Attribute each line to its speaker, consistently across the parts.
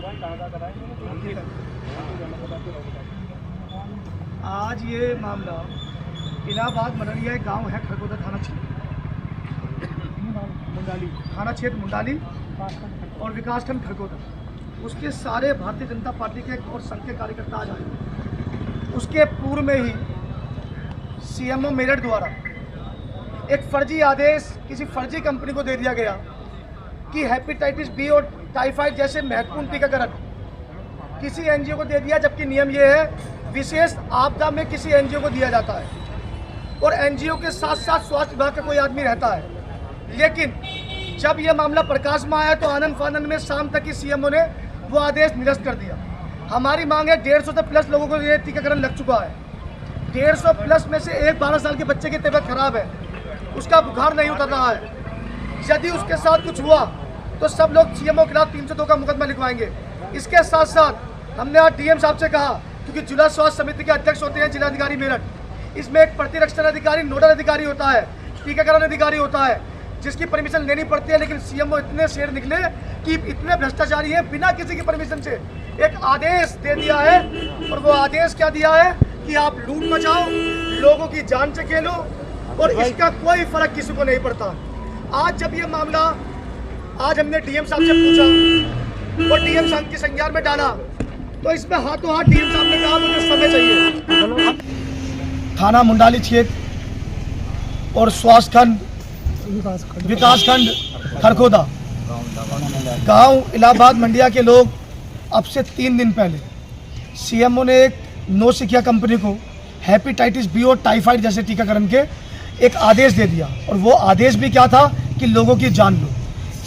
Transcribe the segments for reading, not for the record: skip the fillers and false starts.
Speaker 1: आज ये मामला इलाहाबाद मनरिया एक गांव है, खरगोदा थाना क्षेत्र मुंडाली और विकासखंड खरगोदा। उसके सारे भारतीय जनता पार्टी के और संघ के कार्यकर्ता आज आए। उसके पूर्व में ही सीएमओ मेरठ द्वारा एक फर्जी आदेश किसी फर्जी कंपनी को दे दिया गया कि हेपेटाइटिस बी और टाइफाइड जैसे महत्वपूर्ण टीकाकरण किसी एनजीओ को दे दिया, जबकि नियम ये है विशेष आपदा में किसी एनजीओ को दिया जाता है और एनजीओ के साथ साथ स्वास्थ्य विभाग का कोई आदमी रहता है। लेकिन जब यह मामला प्रकाश में आया तो आनंद फानंद में शाम तक ही सीएमओ ने वो आदेश निरस्त कर दिया। हमारी मांग है 150 से प्लस लोगों को ये टीकाकरण लग चुका है। 150 प्लस में से एक 12 साल के बच्चे की तबीयत खराब है, उसका बुखार नहीं उतर रहा है। यदि उसके साथ कुछ हुआ तो सब लोग सीएमओ के खिलाफ 302 का मुकदमा लिखवाएंगे। इसके साथ साथ हमने आज डीएम साहब से कहा, क्योंकि जिला स्वास्थ्य समिति के अध्यक्ष होते हैं जिलाधिकारी मेरठ, इसमें एक प्रतिरक्षण अधिकारी नोडल अधिकारी होता है, टीकाकरण अधिकारी होता है, जिसकी परमिशन लेनी पड़ती है। लेकिन सीएमओ इतने शेर निकले कि इतने भ्रष्टाचारी है, बिना किसी की परमिशन से एक आदेश दे दिया है। और वो आदेश क्या दिया है कि आप लूट मचाओ, लोगों की जान से खेलो और इसका कोई फर्क किसी को नहीं पड़ता। आज जब ये मामला आज हमने डीएम साहब से पूछा और डीएम साहब की संज्ञान में डाला तो इसमें हाथों हाथ डीएम साहब ने कहा मुझे समय चाहिए। थाना मुंडाली क्षेत्र और स्वास्थ्य खंड विकासखंड खरगोदा गांव इलाहाबाद मंडिया के लोग अब से 3 दिन पहले सीएमओ ने एक नौसिखिया कंपनी को हेपेटाइटिस बी और टाइफाइड जैसे टीकाकरण के एक आदेश दे दिया। और वो आदेश भी क्या था कि लोगों की जान लो।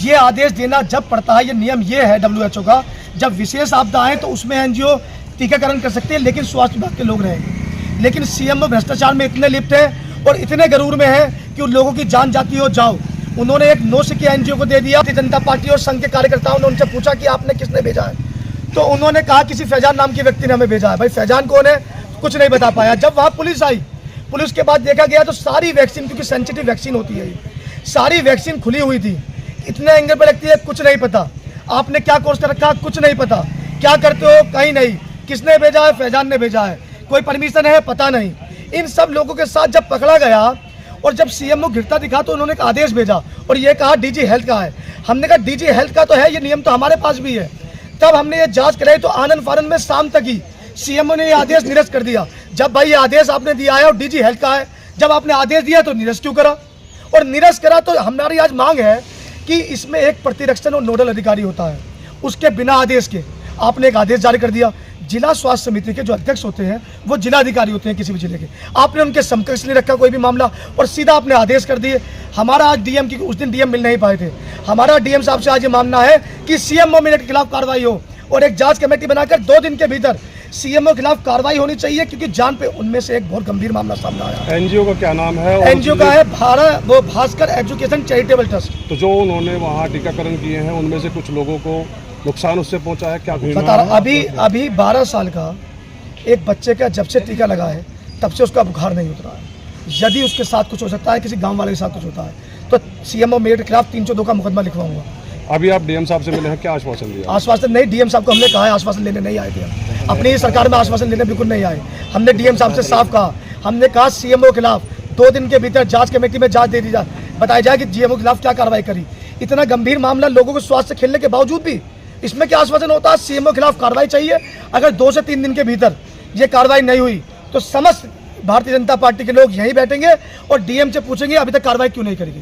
Speaker 1: ये आदेश देना जब पड़ता है, ये नियम ये है WHO का, जब विशेष आपदा आए तो उसमें एनजीओ टीकाकरण कर सकते हैं, लेकिन स्वास्थ्य विभाग के लोग रहेंगे। लेकिन सीएमओ भ्रष्टाचार में इतने लिप्त है और इतने गरूर में है कि उन लोगों की जान जाती हो जाओ। उन्होंने एक नौसिखिया एनजीओ को दे दिया। जनता पार्टी और संघ के कार्यकर्ताओं ने उनसे पूछा कि आपने किसने भेजा है, तो उन्होंने कहा किसी फैजान नाम के व्यक्ति ने हमें भेजा है। भाई फैजान कौन है, कुछ नहीं बता पाया। जब वहाँ पुलिस आई, पुलिस के बाद देखा गया तो सारी वैक्सीन, क्योंकि सेंसिटिव वैक्सीन होती है, सारी वैक्सीन खुली हुई थी। इतने एंगल पर लगती है, कुछ नहीं पता। आपने क्या कोर्स कर रखा, कुछ नहीं पता। क्या करते हो, कहीं नहीं। किसने भेजा है, फैजान ने भेजा है। कोई परमिशन है, पता नहीं। इन सब लोगों के साथ जब पकड़ा गया और जब सीएमओ गिरता दिखा तो उन्होंने एक आदेश भेजा और ये कहा डीजी हेल्थ का है। हमने कहा डीजी हेल्थ का तो है, ये नियम तो हमारे पास भी है। तब हमने ये जांच कराई तो आनंद फानंद में शाम तक ही सीएमओ ने ये आदेश निरस्त कर दिया। जब भाई ये आदेश आपने दिया है और डीजी हेल्थ का है, जब आपने आदेश दिया तो निरस्त क्यों करा? और निरस्त करा तो हमारी आज मांग है कि इसमें एक प्रतिरक्षण और नोडल अधिकारी होता है, उसके बिना आदेश के आपने एक आदेश जारी कर दिया। जिला स्वास्थ्य समिति के जो अध्यक्ष होते हैं वो जिला अधिकारी होते हैं किसी भी जिले के, आपने उनके समकक्ष नहीं रखा कोई भी मामला और सीधा आपने आदेश कर दिए। हमारा आज डीएम की, उस दिन डीएम मिल नहीं पाए थे, हमारा डीएम साहब से आज ये मानना है कि सीएमओ मेरठ के खिलाफ कार्रवाई हो और एक जांच कमेटी बनाकर 2 दिन के भीतर सीएमओ के खिलाफ कार्रवाई होनी चाहिए, क्योंकि जान पे उनमें से एक बहुत गंभीर मामला सामने आया।
Speaker 2: एनजीओ का क्या नाम है?
Speaker 1: एनजीओ का है भास्कर एजुकेशन चैरिटेबल ट्रस्ट।
Speaker 2: तो जो उन्होंने वहाँ टीकाकरण किए हैं उनमें से कुछ लोगों को नुकसान उससे पहुंचा है, क्या
Speaker 1: बता रहा? अभी 12 साल का एक बच्चे का जब से टीका लगा है तब से उसका बुखार नहीं उतरा है। यदि उसके साथ कुछ हो सकता है, किसी गांव वाले के साथ कुछ होता है, तो सीएमओ मेरठ के खिलाफ 302 का मुकदमा लिखवाऊंगा।
Speaker 2: अभी आप डीएम साहब से मिले हैं, क्या आश्वासन दिया?
Speaker 1: आश्वासन नहीं, डीएम साहब को हमने कहा है, आश्वासन लेने नहीं आए थे। अपनी सरकार में आश्वासन लेने बिल्कुल नहीं आए। हमने डीएम साहब से साफ कहा, हमने कहा सीएमओ के खिलाफ 2 दिन के भीतर जांच कमेटी में जांच दे दी जाए, बताया जाए कि जीएमओ के खिलाफ क्या कार्रवाई करी। इतना गंभीर मामला, लोगों को स्वास्थ्य से खेलने के बावजूद भी इसमें क्या आश्वासन होता है? सीएमओ के खिलाफ कार्रवाई चाहिए। अगर 2 से 3 दिन के भीतर ये कार्रवाई नहीं हुई तो समस्त भारतीय जनता पार्टी के लोग यहीं बैठेंगे और डीएम से पूछेंगे अभी तक कार्रवाई क्यों नहीं करेगी।